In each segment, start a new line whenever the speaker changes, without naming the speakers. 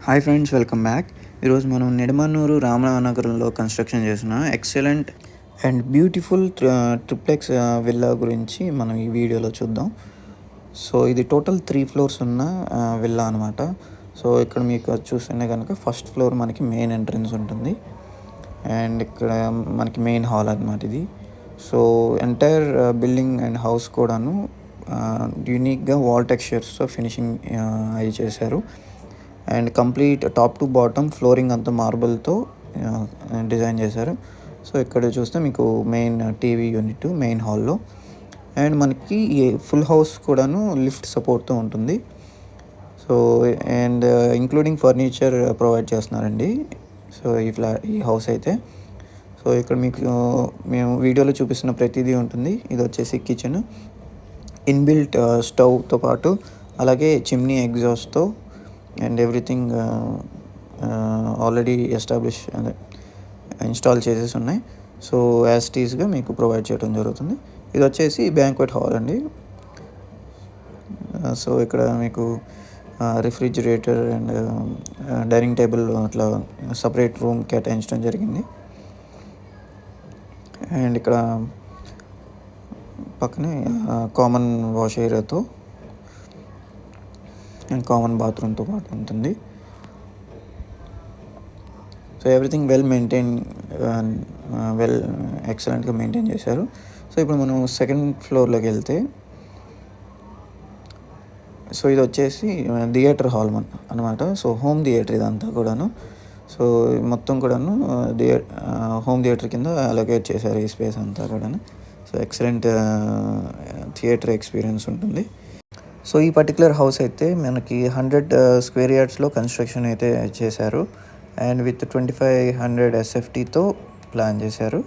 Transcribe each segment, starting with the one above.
Hi friends, welcome back. ఈరోజు మనం Nidamanuru రామనగరంలో construction చేసిన excellent and beautiful triplex villa గురించి మనం ఈ వీడియోలో చూద్దాం. సో ఇది టోటల్ 3 ఫ్లోర్స్ ఉన్న విల్లా అనమాట. సో ఇక్కడ మీకు చూస్తుంటే కనుక ఫస్ట్ ఫ్లోర్ మనకి మెయిన్ ఎంట్రన్స్ ఉంటుంది అండ్ ఇక్కడ మనకి మెయిన్ హాల్ అనమాట ఇది. So entire building and house కూడాను యూనిక్గా వాల్ టెక్స్చర్స్తో ఫినిషింగ్ అవి చేశారు and complete top to bottom flooring అంతా మార్బుల్తో డిజైన్ చేశారు. సో ఇక్కడ చూస్తే మీకు మెయిన్ టీవీ యూనిట్ మెయిన్ హాల్లో అండ్ మనకి ఫుల్ హౌస్ కూడాను లిఫ్ట్ సపోర్ట్తో ఉంటుంది. So and including furniture provide చేస్తున్నారండి. సో ఈ హౌస్ అయితే సో ఇక్కడ మీకు మేము వీడియోలో చూపిస్తున్న ప్రతిదీ ఉంటుంది. ఇది వచ్చేసి కిచెన్, ఇన్బిల్ట్ స్టవ్తో పాటు అలాగే చిమ్నీ ఎగ్జాస్ట్తో అండ్ ఎవ్రీథింగ్ ఆల్రెడీ ఎస్టాబ్లిష్ అదే ఇన్స్టాల్ చేసేసి ఉన్నాయి. సో యాజ్ టీస్గా మీకు ప్రొవైడ్ చేయడం జరుగుతుంది. ఇది వచ్చేసి బ్యాంక్వెట్ హాల్ అండి. సో ఇక్కడ మీకు రిఫ్రిజిరేటర్ అండ్ డైనింగ్ టేబుల్ అట్లా సపరేట్ రూమ్ కేటాయించడం జరిగింది. అండ్ ఇక్కడ పక్కనే కామన్ వాష్ ఏరియాతో అండ్ కామన్ బాత్రూమ్తో పాటు ఉంటుంది. సో ఎవ్రీథింగ్ వెల్ మెయింటైన్ ఎక్సలెంట్గా మెయింటైన్ చేశారు. సో ఇప్పుడు మనం సెకండ్ ఫ్లోర్లోకి వెళ్తే సో ఇది వచ్చేసి థియేటర్ హాల్ అనమాట. సో హోమ్ థియేటర్ ఇదంతా కూడాను. సో మొత్తం కూడాను హోమ్ థియేటర్ కింద అలొకేట్ చేశారు ఈ స్పేస్ అంతా కూడాను. సో ఎక్సలెంట్ థియేటర్ ఎక్స్పీరియన్స్ ఉంటుంది. సో ఈ పర్టికులర్ హౌస్ అయితే మనకి 100 స్క్వేర్ యార్డ్స్లో కన్స్ట్రక్షన్ అయితే చేశారు అండ్ విత్ 2500 SFTతో ప్లాన్ చేశారు.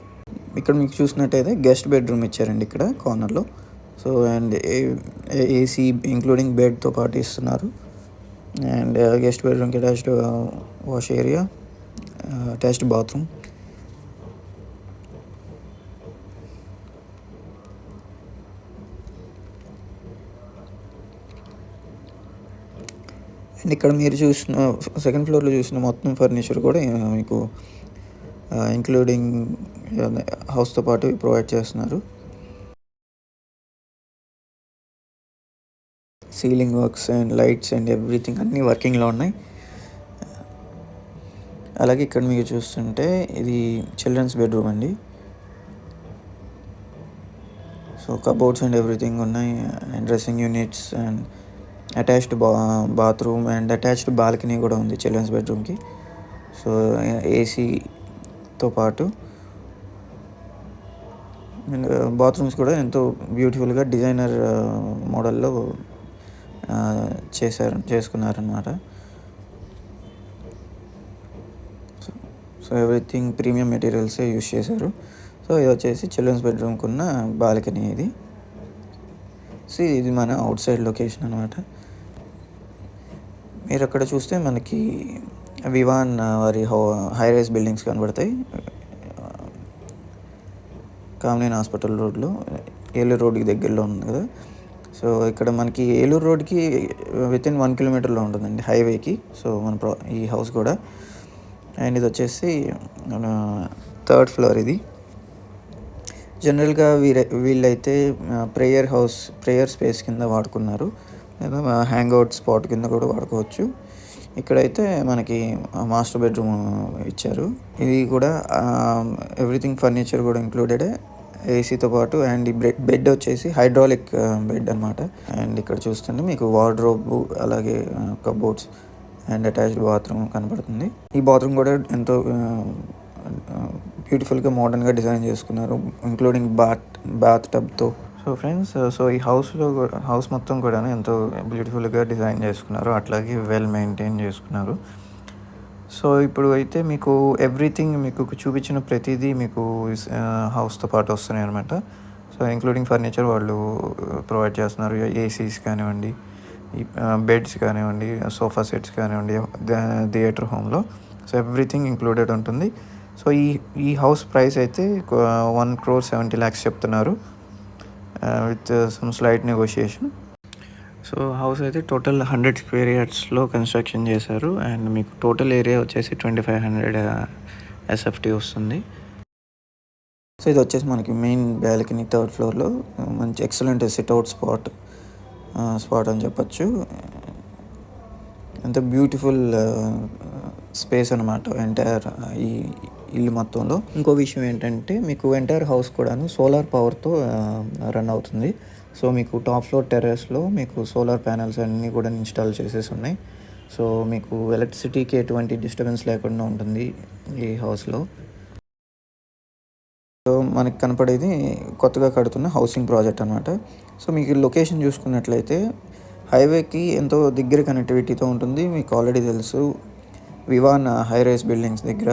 ఇక్కడ మీకు చూసినట్టయితే గెస్ట్ బెడ్రూమ్ ఇచ్చారండి ఇక్కడ కార్నర్లో. సో అండ్ ఏసీ ఇంక్లూడింగ్ బెడ్తో పాటు ఇస్తున్నారు అండ్ గెస్ట్ బెడ్రూమ్కి attached wash area, attached bathroom. And ఇక్కడ మీరు చూసిన సెకండ్ ఫ్లోర్లో చూసిన మొత్తం ఫర్నిచర్ కూడా మీకు ఇంక్లూడింగ్ హౌస్తో పాటు ప్రొవైడ్ చేస్తున్నారు. Ceiling works and lights and everything అన్నీ వర్కింగ్లో ఉన్నాయి. అలాగే ఇక్కడ మీకు చూస్తుంటే ఇది చిల్డ్రన్స్ బెడ్రూమ్ అండి. సో కబోర్డ్స్ అండ్ ఎవ్రీథింగ్ ఉన్నాయి and dressing units and attached bathroom and attached balcony కూడా ఉంది చిల్డ్రన్స్ బెడ్రూమ్కి. సో ఏసీతో పాటు అండ్ బాత్రూమ్స్ కూడా ఎంతో బ్యూటిఫుల్గా డిజైనర్ మోడల్లో చేసుకున్నారనమాట. సో ఎవ్రీథింగ్ ప్రీమియం మెటీరియల్సే యూస్ చేశారు. సో ఇది వచ్చేసి చిల్డ్రన్స్ బెడ్రూమ్కి ఉన్న బాల్కనీ ఇది. సో ఇది మన అవుట్ సైడ్ లొకేషన్ అనమాట. మీరు అక్కడ చూస్తే మనకి వివాన్ వారి హై రైజ్ బిల్డింగ్స్ కనబడతాయి. కామినేని హాస్పిటల్ రోడ్లో ఏలూరు రోడ్కి దగ్గరలో ఉంది కదా. సో ఇక్కడ మనకి ఏలూరు రోడ్కి వితిన్ 1 కిలోమీటర్లో ఉంటుందండి హైవేకి. సో మన ఈ హౌస్ కూడా అండ్ ఇది వచ్చేసి థర్డ్ ఫ్లోర్. ఇది జనరల్గా వీళ్ళైతే ప్రేయర్ స్పేస్ కింద వాడుకున్నారు లేదా హ్యాంగ్అవుట్ స్పాట్ కింద కూడా వాడుకోవచ్చు. ఇక్కడైతే మనకి మాస్టర్ బెడ్రూమ్ ఇచ్చారు. ఇది కూడా ఎవ్రీథింగ్ ఫర్నిచర్ కూడా ఇంక్లూడెడే ఏసీతో పాటు అండ్ ఈ బెడ్ వచ్చేసి హైడ్రాలిక్ బెడ్ అనమాట. అండ్ ఇక్కడ చూస్తుంటే మీకు వార్డ్రోబ్ అలాగే కబోర్డ్స్ అండ్ అటాచ్డ్ బాత్రూమ్ కనబడుతుంది. ఈ బాత్రూమ్ కూడా ఎంతో బ్యూటిఫుల్గా మోడర్న్గా డిజైన్ చేసుకున్నారు ఇంక్లూడింగ్ బాత్ టబ్తో. సో ఫ్రెండ్స్, సో ఈ హౌస్ మొత్తం కూడా ఎంతో బ్యూటిఫుల్గా డిజైన్ చేసుకున్నారు, అట్లాగే వెల్ మెయింటైన్ చేసుకున్నారు. సో ఇప్పుడు అయితే మీకు ఎవ్రీథింగ్ మీకు చూపించిన ప్రతిదీ మీకు హౌస్తో పాటు వస్తున్నాయి అనమాట. సో ఇంక్లూడింగ్ ఫర్నిచర్ వాళ్ళు ప్రొవైడ్ చేస్తున్నారు. ఏసీస్ కానివ్వండి, బెడ్స్ కానివ్వండి, సోఫా సెట్స్ కానివ్వండి థియేటర్ హోమ్లో. సో ఎవ్రీథింగ్ ఇంక్లూడెడ్ ఉంటుంది. సో ఈ హౌస్ ప్రైస్ అయితే 1,70,00,000 చెప్తున్నారు with some slight negotiation. So house అయితే టోటల్ 100 స్క్వేర్ యార్డ్స్లో కన్స్ట్రక్షన్ చేశారు. అండ్ మీకు టోటల్ ఏరియా వచ్చేసి 2500 ఎస్ఎఫ్టీ వస్తుంది. సో ఇది వచ్చేసి మనకి మెయిన్ బ్యాల్కనీ థర్డ్ ఫ్లోర్లో మంచి ఎక్సలెంట్ సిట్అవుట్ స్పాట్ అని చెప్పచ్చు. ఎంత బ్యూటిఫుల్ స్పేస్ అనమాట ఎంటైర్ ఈ ఇల్లు మొత్తంలో. ఇంకో విషయం ఏంటంటే మీకు ఎంటైర్ హౌస్ కూడాను సోలార్ పవర్తో రన్ అవుతుంది. సో మీకు టాప్ ఫ్లోర్ టెర్రస్లో మీకు సోలార్ ప్యానెల్స్ అన్నీ కూడా ఇన్స్టాల్ చేసేసి ఉన్నాయి. సో మీకు ఎలక్ట్రిసిటీకి ఎటువంటి డిస్టర్బెన్స్ లేకుండా ఉంటుంది ఈ హౌస్లో. సో మనకి కనపడేది కొత్తగా కడుతున్న హౌసింగ్ ప్రాజెక్ట్ అనమాట. సో మీకు లొకేషన్ చూసుకున్నట్లయితే హైవేకి ఎంతో దగ్గర కనెక్టివిటీతో ఉంటుంది. మీకు ఆల్రెడీ తెలుసు వివాన్ హై రైస్ బిల్డింగ్స్ దగ్గర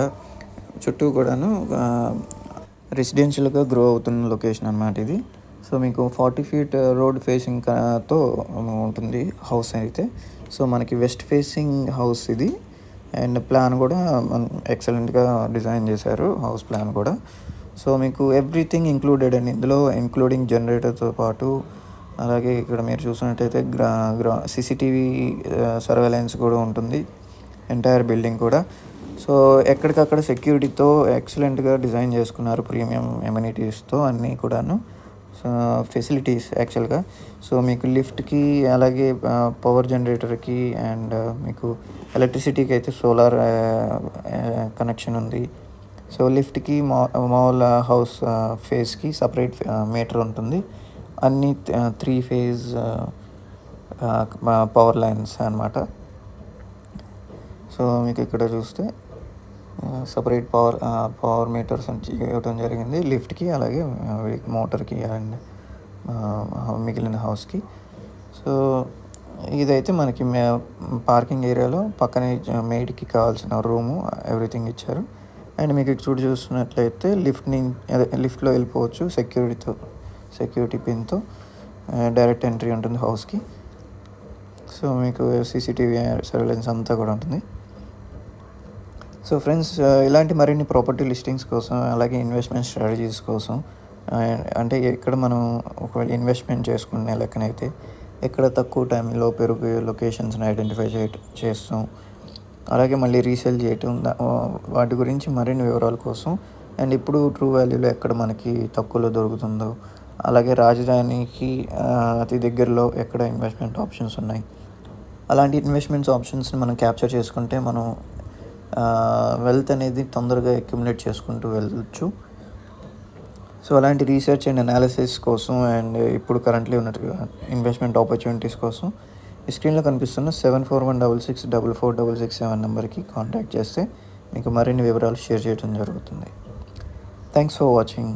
చుట్టూ కూడాను రెసిడెన్షియల్గా గ్రో అవుతున్న లొకేషన్ అనమాట ఇది. సో మీకు 40 feet రోడ్ ఫేసింగ్తో ఉంటుంది హౌస్ అయితే. సో మనకి వెస్ట్ ఫేసింగ్ హౌస్ ఇది. అండ్ ప్లాన్ కూడా ఎక్సలెంట్గా డిజైన్ చేశారు హౌస్ ప్లాన్ కూడా. సో మీకు ఎవ్రీథింగ్ ఇంక్లూడెడ్ అండి ఇందులో, ఇంక్లూడింగ్ జనరేటర్తో పాటు. అలాగే ఇక్కడ మీరు చూసినట్టయితే సీసీటీవీ సర్వేలెన్స్ కూడా ఉంటుంది ఎంటైర్ బిల్డింగ్ కూడా. సో ఎక్కడికక్కడ సెక్యూరిటీతో ఎక్సలెంట్గా డిజైన్ చేసుకున్నారు, ప్రీమియం ఎమ్యూనిటీస్తో అన్నీ కూడాను ఫెసిలిటీస్ యాక్చువల్గా. సో మీకు లిఫ్ట్కి, అలాగే పవర్ జనరేటర్కి, అండ్ మీకు ఎలక్ట్రిసిటీకి అయితే సోలార్ కనెక్షన్ ఉంది. సో లిఫ్ట్కి మామూలు హౌస్ ఫేస్కి సపరేట్ మీటర్ ఉంటుంది. అన్నీ 3 phase పవర్ లైన్స్ అన్నమాట. సో మీకు ఇక్కడ చూస్తే సపరేట్ పవర్ మీటర్స్ ఇవ్వడం జరిగింది లిఫ్ట్కి, అలాగే మోటార్కి అండ్ మిగిలిన హౌస్కి. సో ఇదైతే మనకి పార్కింగ్ ఏరియాలో పక్కనే మెయిడ్కి కావాల్సిన రూము ఎవ్రీథింగ్ ఇచ్చారు. అండ్ మీకు ఇక్కడ చూస్తున్నట్లయితే లిఫ్ట్లో వెళ్ళిపోవచ్చు సెక్యూరిటీ పిన్తో. డైరెక్ట్ ఎంట్రీ ఉంటుంది హౌస్కి. సో మీకు సీసీటీవీ సర్వేలెన్స్ అంతా కూడా ఉంటుంది. సో ఫ్రెండ్స్, ఇలాంటి మరిన్ని ప్రాపర్టీ లిస్టింగ్స్ కోసం, అలాగే ఇన్వెస్ట్మెంట్ స్ట్రాటజీస్ కోసం, అంటే ఎక్కడ మనం ఒకవేళ ఇన్వెస్ట్మెంట్ చేసుకునే లెక్కనైతే ఎక్కడ తక్కువ టైంలో పెరుగు లొకేషన్స్ని ఐడెంటిఫై చేస్తాం, అలాగే మళ్ళీ రీసేల్ చేయటం, వాటి గురించి మరిన్ని వివరాల కోసం, అండ్ ఇప్పుడు ట్రూ వాల్యూలో ఎక్కడ మనకి తక్కువలో దొరుకుతుందో, అలాగే రాజధానికి అతి దగ్గరలో ఎక్కడ ఇన్వెస్ట్మెంట్ ఆప్షన్స్ ఉన్నాయి, అలాంటి ఇన్వెస్ట్మెంట్స్ ఆప్షన్స్ని మనం క్యాప్చర్ చేసుకుంటే మనం వెల్త్ అనేది తొందరగా అక్యుములేట్ చేసుకుంటూ వెళ్ళచ్చు. సో అలాంటి రీసెర్చ్ అండ్ అనాలిసిస్ కోసం, అండ్ ఇప్పుడు కరెంట్లీ ఉన్న ఇన్వెస్ట్మెంట్ ఆపర్చునిటీస్ కోసం ఈ స్క్రీన్లో కనిపిస్తున్న 7416644667 నెంబర్కి కాంటాక్ట్ చేస్తే మీకు మరిన్ని వివరాలు షేర్ చేయడం జరుగుతుంది. Thanks for watching.